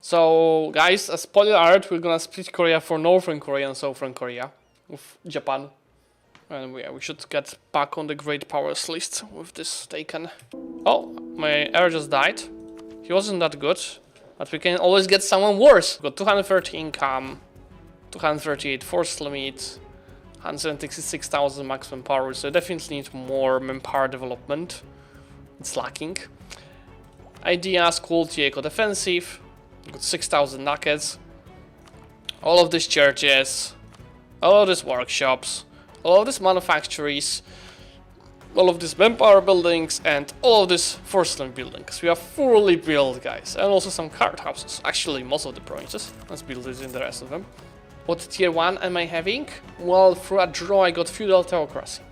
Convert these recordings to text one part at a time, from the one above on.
So, guys, a spoiler alert, we're gonna split Korea for Northern Korea and Southern Korea with Japan. And we should get back on the great powers list with this taken. Oh, my heir just died. He wasn't that good, but we can always get someone worse. We've got 230 income, 238 force limit, 166,000 maximum power, so I definitely need more manpower development. It's lacking. Ideas, quality, eco-defensive. Got 6,000 nuggets. All of these churches, all of these workshops, all of these manufactories, all of these manpower buildings, and all of these force limit buildings. We are fully built, guys, and also some card houses. Actually, most of the provinces. Let's build this in the rest of them. What tier 1 am I having? Well, through a draw I got feudal theocracy.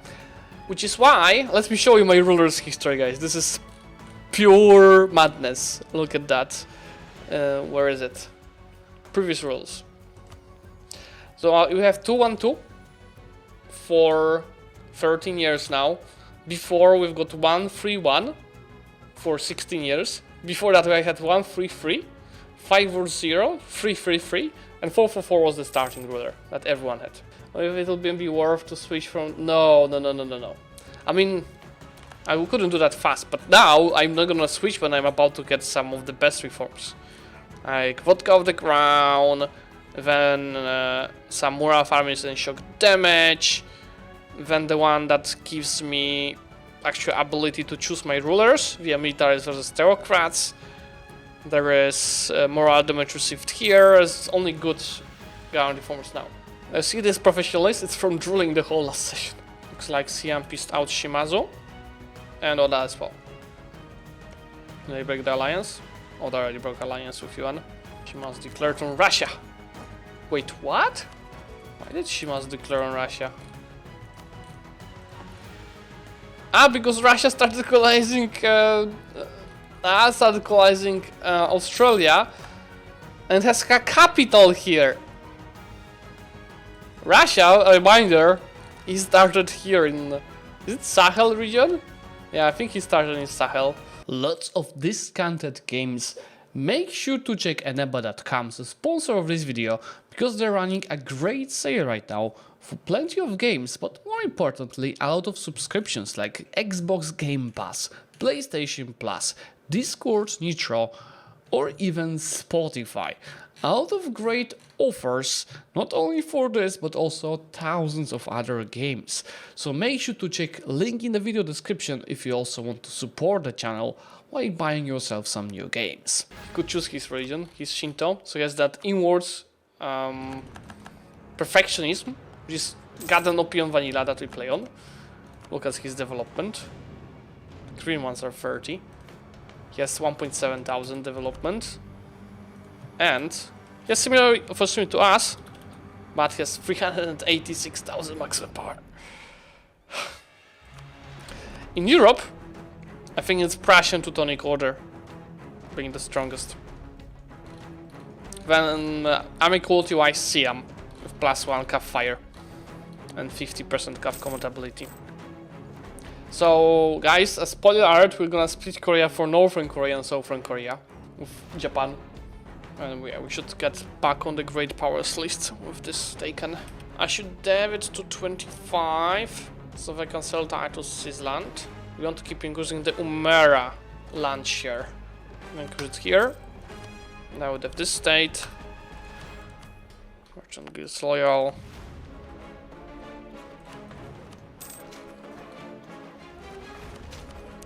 Which is why, let me show you my ruler's history, guys. This is pure madness. Look at that. Where is it? Previous rules. So you have 212 for 13 years now. Before we've got 131 for 16 years. Before that I had 133, 540, 333, and 444 was the starting ruler that everyone had. If it'll be worth to switch from... No. I mean, I couldn't do that fast, but now I'm not gonna switch when I'm about to get some of the best reforms. Like vodka of the crown, then some moral farmers and shock damage, then the one that gives me actual ability to choose my rulers via militaries versus theocrats. There is moral damage received here. It's only good guarantee reforms now. See this professionalist? It's from drooling the whole last session. Looks like Siam pissed out Shimazu and Oda as well. They break the alliance. Oda already broke alliance with Yuan. Shimazu declared on Russia. Wait, what? Why did Shimazu declare on Russia? Because Russia started colonizing Australia and has a capital here. Russia, a reminder, he started here in, is it Sahel region? Yeah, I think he started in Sahel. Lots of discounted games. Make sure to check eneba.com, the sponsor of this video, because they're running a great sale right now for plenty of games, but more importantly, a lot of subscriptions like Xbox Game Pass, PlayStation Plus, Discord Nitro, or even Spotify. A lot of great offers, not only for this, but also thousands of other games. So make sure to check link in the video description if you also want to support the channel while buying yourself some new games. You could choose his religion, he's Shinto, so he has that inwards perfectionism, which is Garden Opium Vanilla that we play on. Look at his development. Green ones are 30. He has 1.7 thousand development. And he has similar opportunity to us, but he has 386,000 maximum power. In Europe, I think it's Prussian Teutonic Order being the strongest. Then army quality wise Siam with +1 cav fire and 50% cav compatibility. So guys, a spoiler alert, we're gonna split Korea for Northern Korea and Southern Korea with Japan. And we should get back on the great powers list with this taken. I should have it to 25, so I can sell titles to Sisland. We want to keep increasing the Umera land share. Increase it here. Now we have this state. Merchant Guilds Loyal.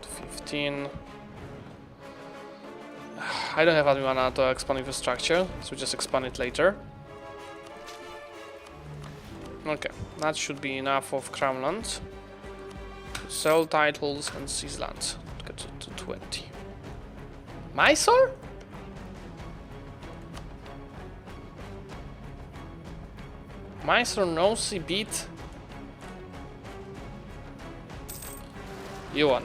To 15. I don't have any mana to expand infrastructure, so just expand it later. Okay, that should be enough of Crownland. Sell titles and seize land. Get to 20. Mysore? Mysore no see beat. You won.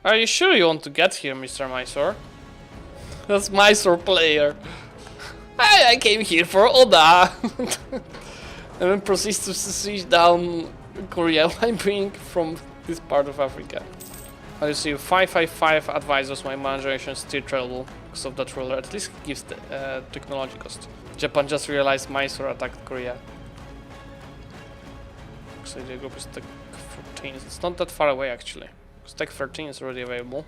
Are you sure you want to get here, Mr. Mysore? That's Mysore player. I came here for Oda. And then proceeds to siege down Korea by being from this part of Africa. I receive 555 advisors. My generation is still terrible because of that ruler. At least it gives the technology cost. Japan just realized Mysore attacked Korea. So the group is Tech 14. It's not that far away actually. Because Tech 13 is already available.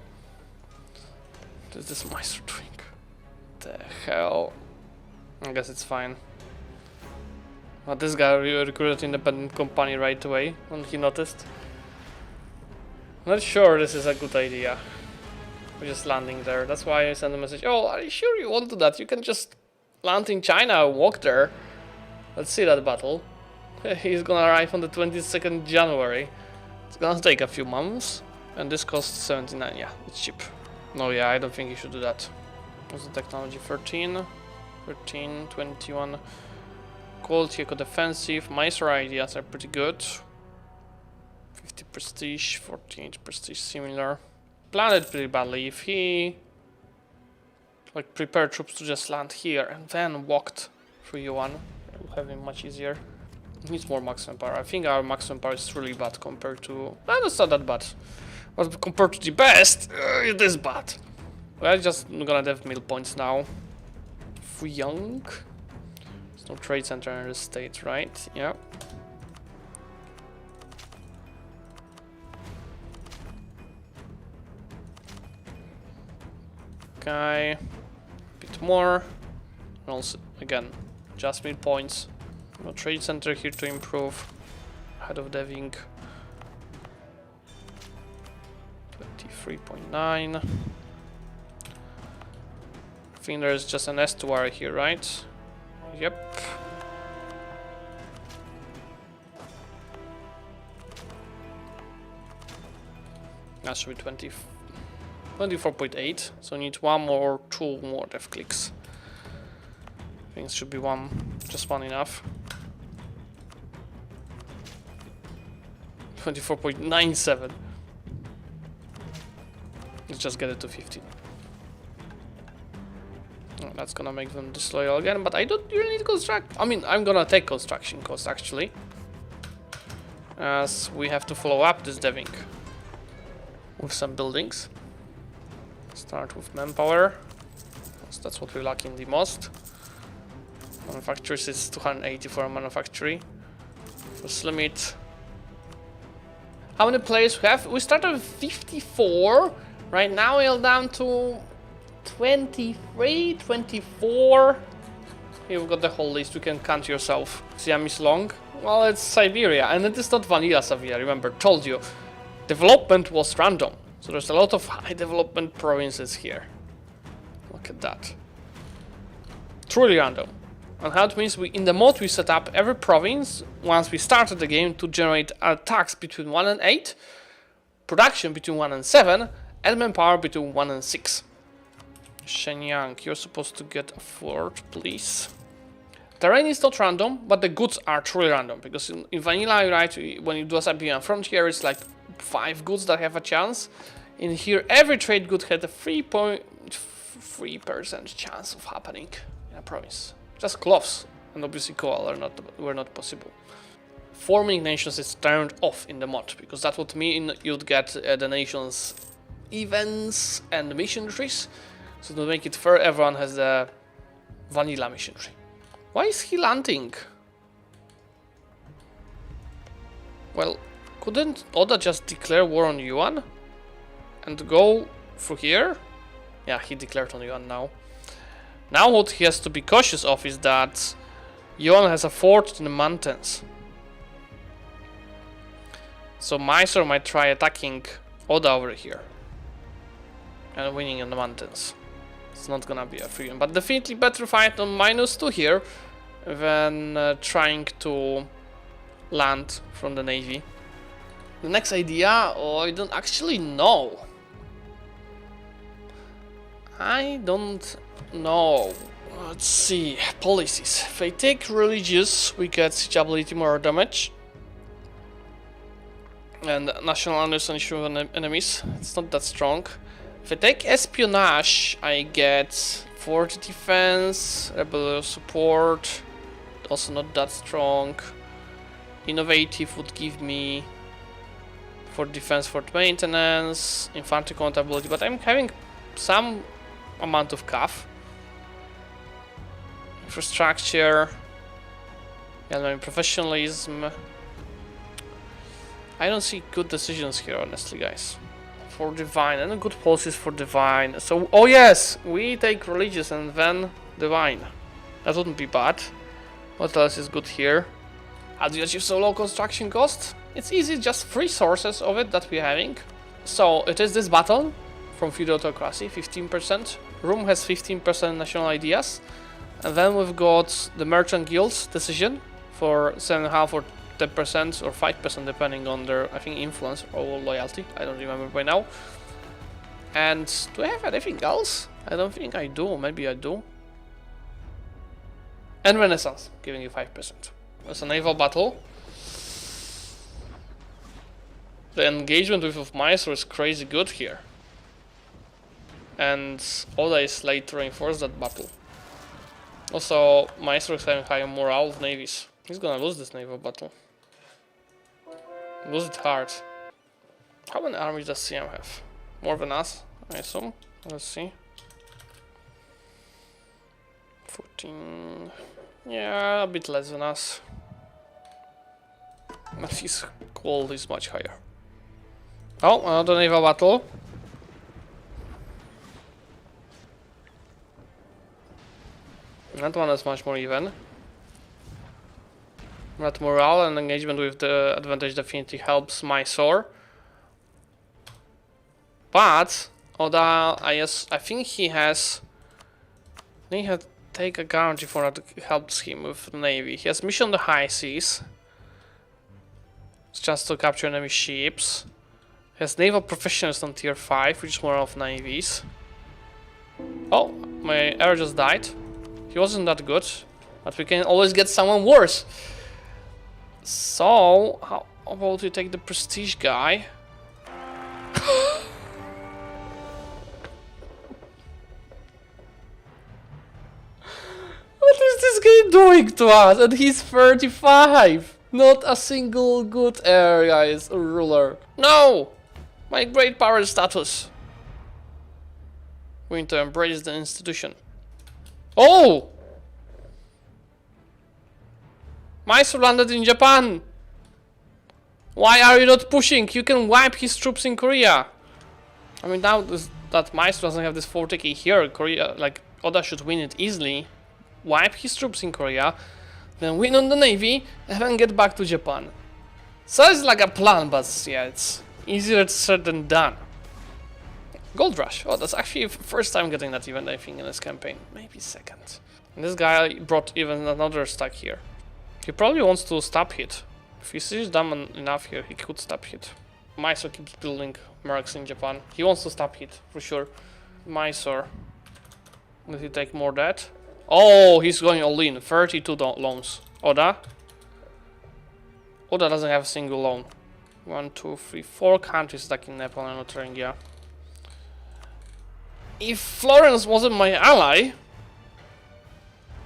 What is this Mysore doing? The hell? I guess it's fine. But this guy recruited independent company right away when he noticed. Not sure this is a good idea. We're just landing there. That's why I sent a message. Oh, are you sure you want to do that? You can just land in China and walk there. Let's see that battle. He's gonna arrive on the 22nd January. It's gonna take a few months. And this costs 79. Yeah, it's cheap. No, yeah, I don't think you should do that. What's the technology? 13, 13, 21. Quality, eco-defensive. Mysore ideas are pretty good. 50 prestige, 48 prestige, similar. Planned it pretty badly. If he like prepared troops to just land here and then walked through U1, it would have been much easier. It needs more maximum power. I think our maximum power is really bad compared to... Well, it's not that bad. But compared to the best, it is bad. We're just gonna have mill points now. Fuyang. There's no trade center in the state, right? Yeah. Okay, a bit more. And also, again, just mill points. No trade center here to improve. Ahead of Deving. 23.9. I think there's just an estuary here, right? Yep. That should be 24.8, so I need one more or two more def clicks. I think it should be one, just one enough. 24.97. Let's just get it to 15. Oh, that's gonna make them disloyal again, but I don't really need construct. I mean, I'm gonna take construction costs actually, as we have to follow up this Deving with some buildings. Start with manpower, so that's what we're lacking the most. Manufacturers is 280 for a manufactory. First limit. How many players we have? We started with 54. Right now we're down to 23, 24. Here we've got the whole list. You can count yourself. Siam is long. Well, it's Siberia, and it is not vanilla Siberia. Remember, told you, development was random. So there's a lot of high development provinces here. Look at that. Truly random. And how it means in the mod we set up every province once we started the game to generate attacks between 1 and 8, production between 1 and 7, and manpower between 1 and 6. Shenyang, you're supposed to get a fort, please. Terrain is not random, but the goods are truly random, because in vanilla, right, when you do a Siberian frontier, it's like 5 goods that have a chance. In here, every trade good had a 3.3% chance of happening in a province. Just cloths and obviously coal were not possible. Forming nations is turned off in the mod, because that would mean you'd get the nations events and mission trees. So to make it fair, everyone has the vanilla mission tree. Why is he landing? Well, couldn't Oda just declare war on Yuan and go through here? Yeah, he declared on Yuan now. Now what he has to be cautious of is that Yuan has a fort in the mountains. So Mysore might try attacking Oda over here and winning in the mountains. It's not gonna be a free win, but definitely better fight on -2 here than trying to land from the navy. The next idea, oh, I don't actually know. I don't know. Let's see. Policies. If I take religious, we get siege ability, more damage. And national understanding of enemies. It's not that strong. If I take espionage, I get fort defense, rebel support. Also not that strong. Innovative would give me for defense, for maintenance, infantry compatibility, but I'm having some amount of CAF. Infrastructure, and professionalism. I don't see good decisions here, honestly, guys. For divine, and good policies for divine. So, oh yes, we take religious and then divine. That wouldn't be bad. What else is good here? How do you achieve so low construction cost? It's easy, just 3 sources of it that we're having. So it is this battle from feudal autocracy, 15%. Rome has 15% national ideas. And then we've got the merchant guilds decision for 7.5 or 10% or 5% depending on their, I think, influence or loyalty. I don't remember by now. And do I have anything else? I don't think I do. Maybe I do. And Renaissance, giving you 5%. It's a naval battle. The engagement with Mysore is crazy good here. And Oda is late to reinforce that battle. Also, Mysore is having higher morale of navies. He's gonna lose this naval battle. Lose it hard. How many armies does Siam have? More than us, I assume. Let's see. 14. Yeah, a bit less than us. But his quality is much higher. Oh, another naval battle. That one is much more even. That morale and engagement with the advantage definitely helps Mysore. But Oda, I think he has. He had take a guarantee for that helps him with the navy. He has mission on the high seas. It's just to capture enemy ships. He has naval professionals on tier 5, which is more of navies. Oh, my arrow just died. He wasn't that good, but we can always get someone worse. So, how about we take the prestige guy? What is this guy doing to us? And he's 35! Not a single good area is a ruler. No! My great power status. We need to embrace the institution. Oh! Mysore landed in Japan! Why are you not pushing? You can wipe his troops in Korea. I mean, now that Mysore doesn't have this forte here, Korea, like, Oda should win it easily. Wipe his troops in Korea, then win on the navy, and then get back to Japan. So it's like a plan, but yeah, it's easier said than done. Gold Rush. Oh, that's actually first time getting that event, I think, in this campaign. Maybe second. And this guy brought even another stack here. He probably wants to stab hit. If he sees dumb enough here, he could stab hit. Mysore keeps building mercs in Japan. He wants to stab hit, for sure. Mysore. Will he take more debt? Oh, he's going all in. 32 loans. Oda? Oda doesn't have a single loan. 1, 2, 3, 4 countries stuck in Nepal and Thuringia. If Florence wasn't my ally,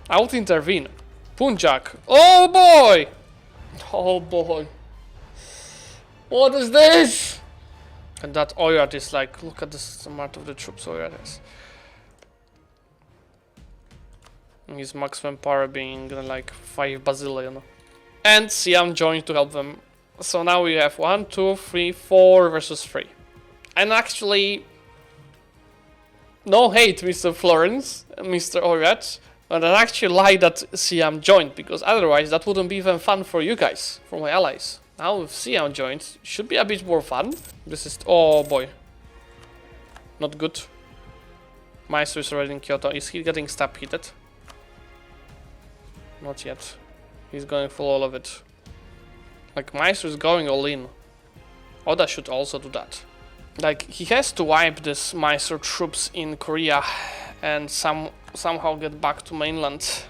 I would intervene. Punjab. Oh boy! Oh boy. What is this? And that Oyat is like, look at this amount of the troops Oyat has. His maximum power being like 5 bazillion. And Siam joined to help them. So now we have 1, 2, 3, 4 versus 3. And actually, no hate, Mr. Florence, Mr. Oyat. But I actually like that Siam joined, because otherwise that wouldn't be even fun for you guys, for my allies. Now if Siam joined, it should be a bit more fun. This is, oh boy. Not good. Mysore is already in Kyoto. Is he getting stab hitted? Not yet. He's going for all of it. Like, Mysore is going all in. Oda should also do that. Like, he has to wipe this Mysore troops in Korea and somehow get back to mainland.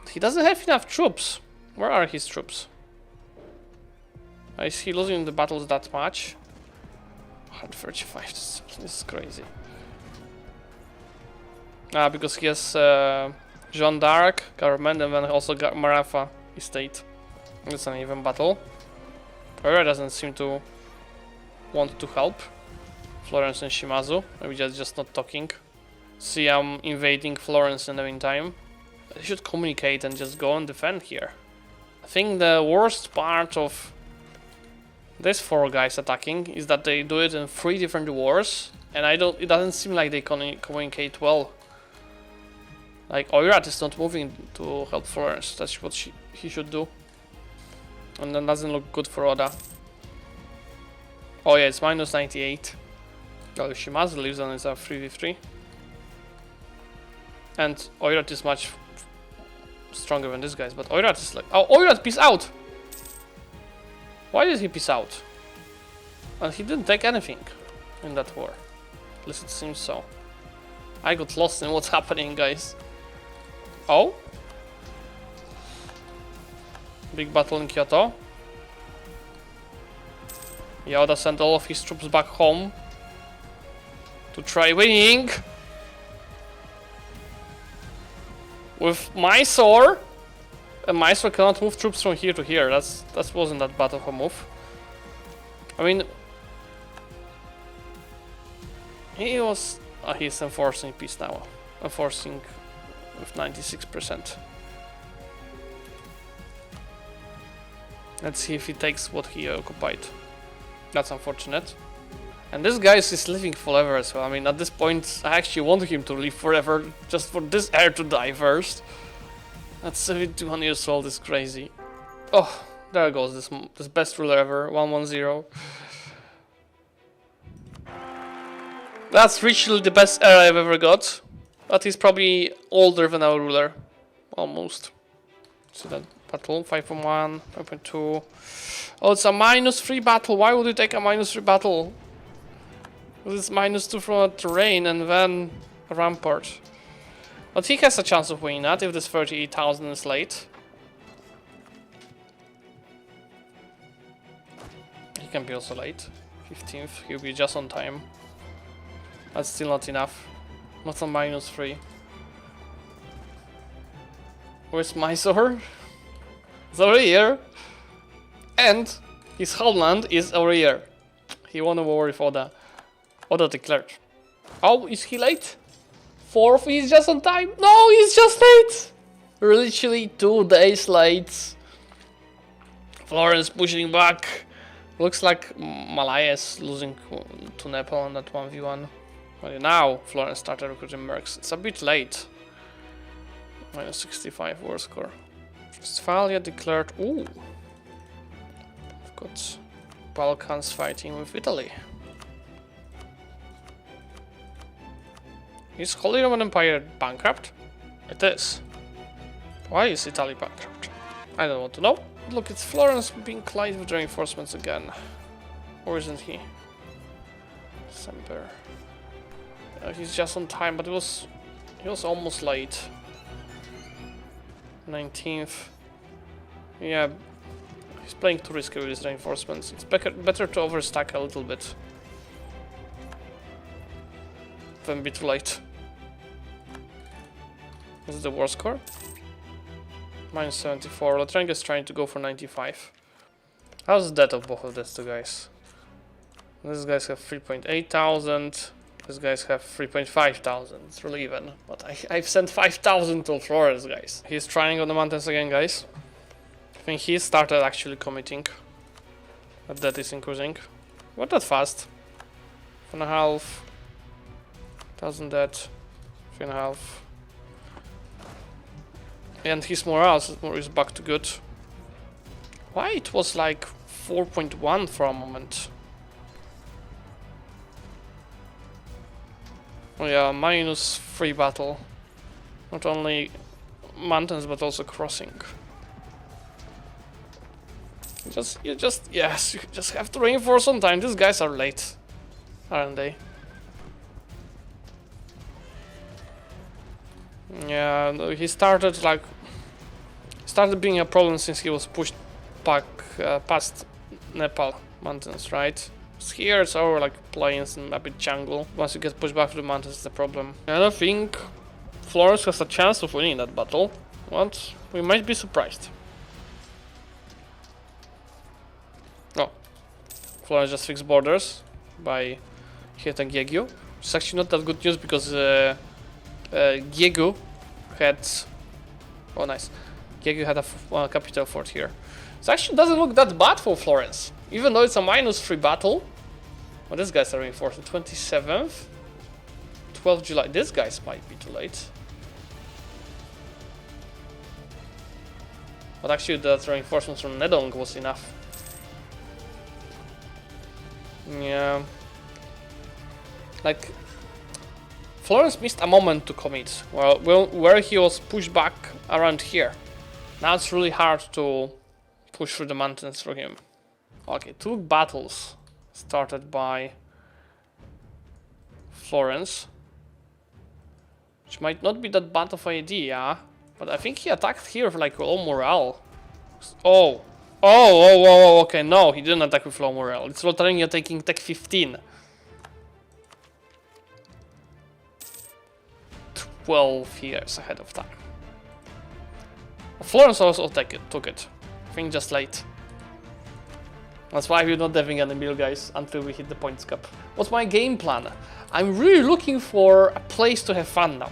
He doesn't have enough troops. Where are his troops? Is he losing the battles that much? 135, this is crazy. Because he has Jeanne d'Arc, government, and then also got Maratha estate. It's an even battle. Korea doesn't seem to want to help Florence and Shimazu. Maybe just not talking. See, I'm invading Florence in the meantime. They should communicate and just go and defend here. I think the worst part of these 4 guys attacking is that they do it in 3 different wars, and it doesn't seem like they communicate well. Like, Oirat is not moving to help Florence. That's what he should do. And that doesn't look good for Oda. Oh yeah, it's minus 98. Well, Shimazu lives on it's a 3v3. And Oirat is much stronger than this guys, but Oirat is like... Oh, Oirat, peace out! Why did he peace out? And he didn't take anything in that war. At least it seems so. I got lost in what's happening, guys. Oh? Big battle in Kyoto. Yoda sent all of his troops back home to try winning with Mysore. And Mysore cannot move troops from here to here. That wasn't that bad of a move. I mean, he's enforcing peace now. Enforcing with 96%. Let's see if he takes what he occupied. That's unfortunate. And this guy is living forever as well. I mean, at this point, I actually want him to live forever, just for this heir to die first. That's 71 years old, is crazy. Oh, there goes this best ruler ever, 110. That's literally the best heir I've ever got. But he's probably older than our ruler. Almost. See that battle, 5.1, 5.2. Oh, it's a -3 battle. Why would you take a -3 battle? Because it's -2 from a terrain and then a rampart. But he has a chance of winning that if this 38,000 is late. He can be also late. 15th, he'll be just on time. That's still not enough. Not on -3. Where's Mysore? It's over here. And his homeland is over here. He won a war with Oda. Oda declared. Oh, is he late? 4th, he's just on time. No, he's just late. Literally 2 days late. Florence pushing back. Looks like Malaya is losing to Nepal on that 1v1. Well, now Florence started recruiting mercs. It's a bit late. -65 war score. Westphalia declared. Ooh. We've got Balkans fighting with Italy. Is Holy Roman Empire bankrupt? It is. Why is Italy bankrupt? I don't want to know. Look, it's Florence being claimed with reinforcements again. Or isn't he? December. He's just on time, but he was almost late. 19th. Yeah, he's playing too risky with his reinforcements. It's better to overstack a little bit than be too late. This is the war score. -74. Latrenga is trying to go for 95. How's the death of both of these two guys? These guys have 3.8 thousand. These guys have 3.5 thousand. It's really even. But I've sent 5,000 to Florence, guys. He's trying on the mountains again, guys. I think he started actually committing. But that is increasing. What that fast? 4.5 thousand dead. 3.5. And his morale is back to good. Why it was like 4.1 for a moment? Oh yeah, -3 battle. Not only mountains but also crossing. You just have to reinforce on time. These guys are late, aren't they? Yeah, he started being a problem since he was pushed back past Nepal mountains, right? Here it's over like plains and a bit jungle. Once you get pushed back to the mountains, it's the problem. I don't think Florence has a chance of winning that battle, but we might be surprised. Oh, Florence just fixed borders by hitting Giegu. It's actually not that good news because Giegu had... Oh, nice. Giegu had a capital fort here. It actually doesn't look that bad for Florence. Even though it's a -3 battle. Well, this guy's are reinforced. The 27th. 12th July. This guy's might be too late. But actually that reinforcements from Nedong was enough. Yeah. Like... Florence missed a moment to commit. Well, where he was pushed back around here. Now it's really hard to push through the mountains for him. Okay, 2 battles started by Florence. Which might not be that bad of an idea. But I think he attacked here with like low morale. Oh, okay, no, he didn't attack with low morale. It's Lothringen taking tech 15. 12 years ahead of time. Florence also took it. I think just late. That's why we're not having any meal, guys, until we hit the points cap. What's my game plan? I'm really looking for a place to have fun now.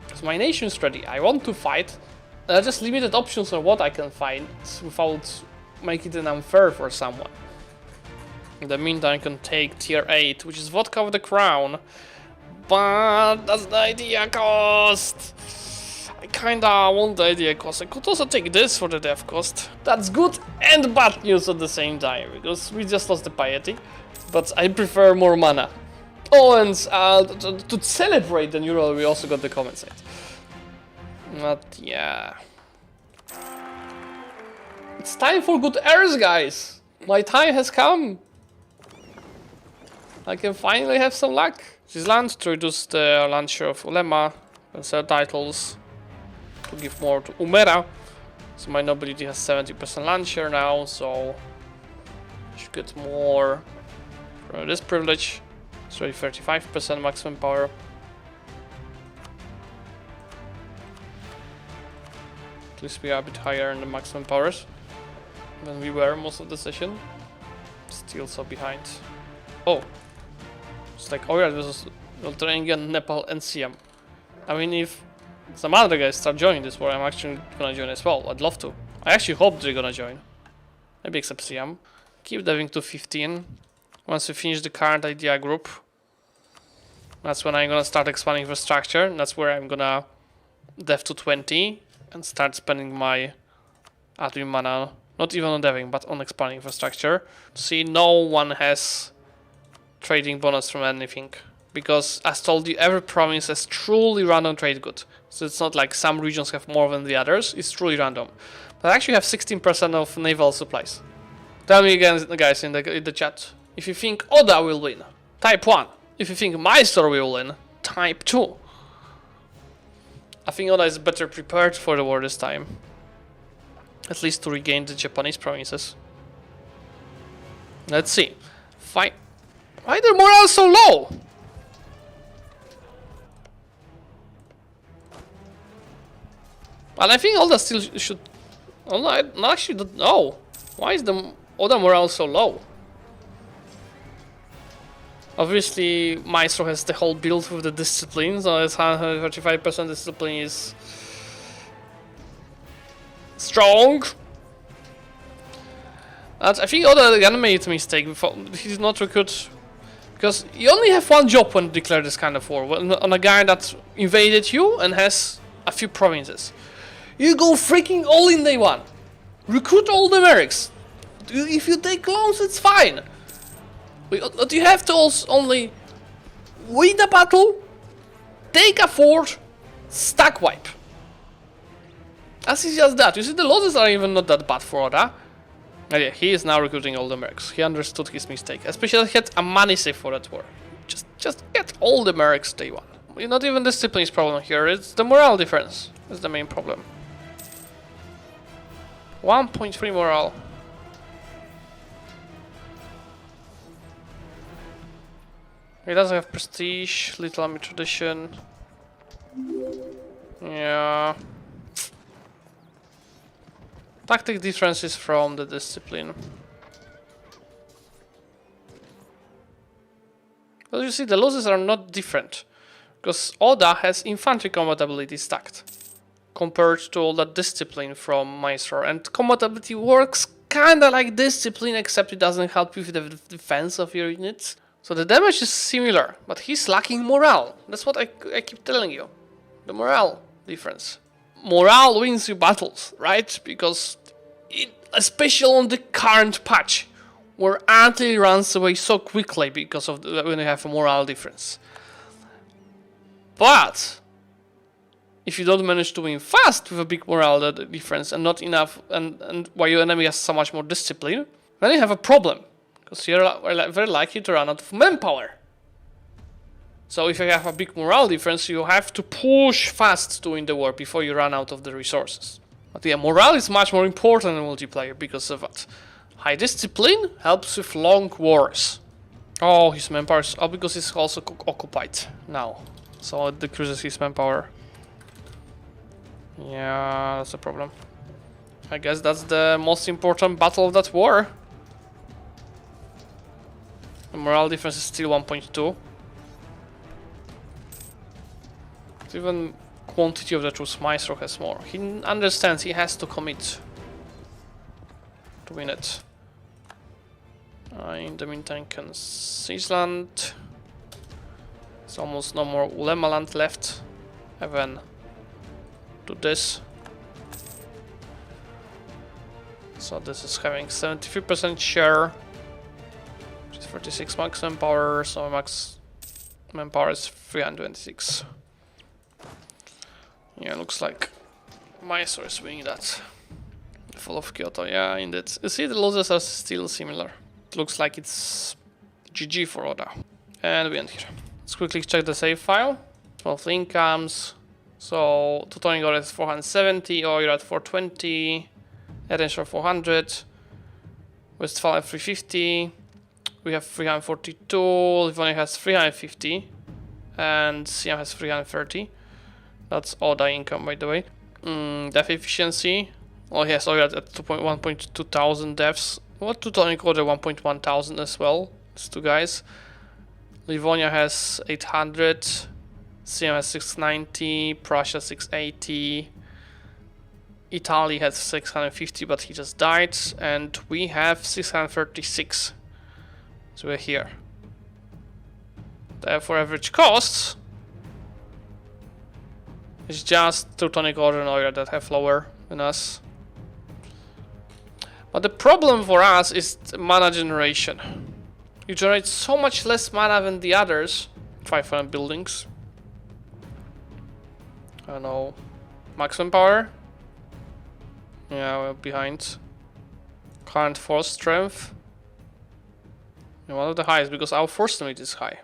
Because my nation's ready. I want to fight. There are just limited options on what I can find without making it unfair for someone. In the meantime, I can take tier 8, which is Vodka of the Crown. But that's the idea cost. I kinda want the idea cost. I could also take this for the death cost. That's good and bad news at the same time, because we just lost the piety. But I prefer more mana. Oh, and to celebrate the new role, we also got the comment site. But yeah. It's time for good heirs, guys! My time has come! I can finally have some luck. This land to reduce the land share of Ulema and sell titles to give more to Umera. So my nobility has 70% land share now, so I should get more from this privilege. It's already 35% maximum power. At least we are a bit higher in the maximum powers than we were most of the session. Still so behind. Oh. It's like, oh yeah, this is Lothringen, Nepal, and Siam. I mean, if some other guys start joining this war, I'm actually gonna join as well. I'd love to. I actually hope they're gonna join. Maybe except Siam. Keep diving to 15. Once we finish the current idea group, that's when I'm gonna start expanding infrastructure. And that's where I'm gonna dev to 20 and start spending my admin mana, not even on deving, but on expanding infrastructure. See, no one has trading bonus from anything, because as told you, every province has truly random trade good. So it's not like some regions have more than the others, it's truly random. But I actually have 16% of naval supplies. Tell me again, guys, in the chat, if you think Oda will win, type 1. If you think Mysore will win, type 2. I think Oda is better prepared for the war this time. At least to regain the Japanese provinces. Let's see. Fine. Why the morale so low? But I think Oda still should... Oh, no, I actually don't know. Why is the Oda morale so low? Obviously, Maestro has the whole build with the discipline, so it's 135% discipline is... strong. And I think Oda again made a mistake. He did not recruit... Because you only have one job when you declare this kind of war, on a guy that invaded you and has a few provinces. You go freaking all in day one. Recruit all the mercs. If you take loans, it's fine. But you have to also only win a battle, take a fort, stack wipe. As easy as that. You see, the losses are even not that bad for Oda. And yeah, he is now recruiting all the mercs. He understood his mistake. Especially he had a money save for that war. Just get all the mercs day one. Not even discipline's problem here, it's the morale difference. That's the main problem. 1.3 morale. He doesn't have prestige, little army tradition. Yeah. Tactic differences from the discipline. But you see, the losses are not different. Because Oda has infantry combat ability stacked. Compared to all that discipline from Maestro. And combat ability works kinda like discipline, except it doesn't help you with the defense of your units. So the damage is similar, but he's lacking morale. That's what I keep telling you. The morale difference. Morale wins you battles, right? Because, especially on the current patch, where artillery runs away so quickly because of when you have a morale difference. But if you don't manage to win fast with a big morale difference and not enough, and while your enemy has so much more discipline, then you have a problem. Because you're very likely to run out of manpower. So if you have a big morale difference, you have to push fast to win the war before you run out of the resources. But yeah, morale is much more important in multiplayer because of that. High discipline helps with long wars. Oh, his manpower is... Oh, because he's also occupied now. So it decreases his manpower. Yeah, that's a problem. I guess that's the most important battle of that war. The morale difference is still 1.2. Even quantity of the troops Maestro has more. He understands he has to commit to win it. In the meantime, can Switzerland. There's almost no more Ulema land left. And then do this. So this is having 73% share. Which is 36 max manpower, so max manpower is 326. Yeah, looks like Mysore is winning that. Full of Kyoto, yeah, indeed. You see, the losses are still similar. It looks like it's GG for Oda. And we end here. Let's quickly check the save file. 12 incomes. So, Teutonic Order is 470, Oir at 420, Edinshire 400, Westphalia 350, we have 342, Livonia has 350, and Siam has 330. That's Oda income, by the way. Death efficiency. Oh yes, Oir at 1.2 thousand deaths. What Teutonic Order 1.1 thousand as well. These two guys. Livonia has 800. Siam has 690. Prussia 680. Italy has 650, but he just died. And we have 636. So we're here. Therefore, average costs. It's just Teutonic Order and Oira that have lower than us. But the problem for us is mana generation. You generate so much less mana than the others. 500 buildings. I don't know. Maximum power? Yeah, we're behind. Current force strength. And one of the highest because our force limit is high.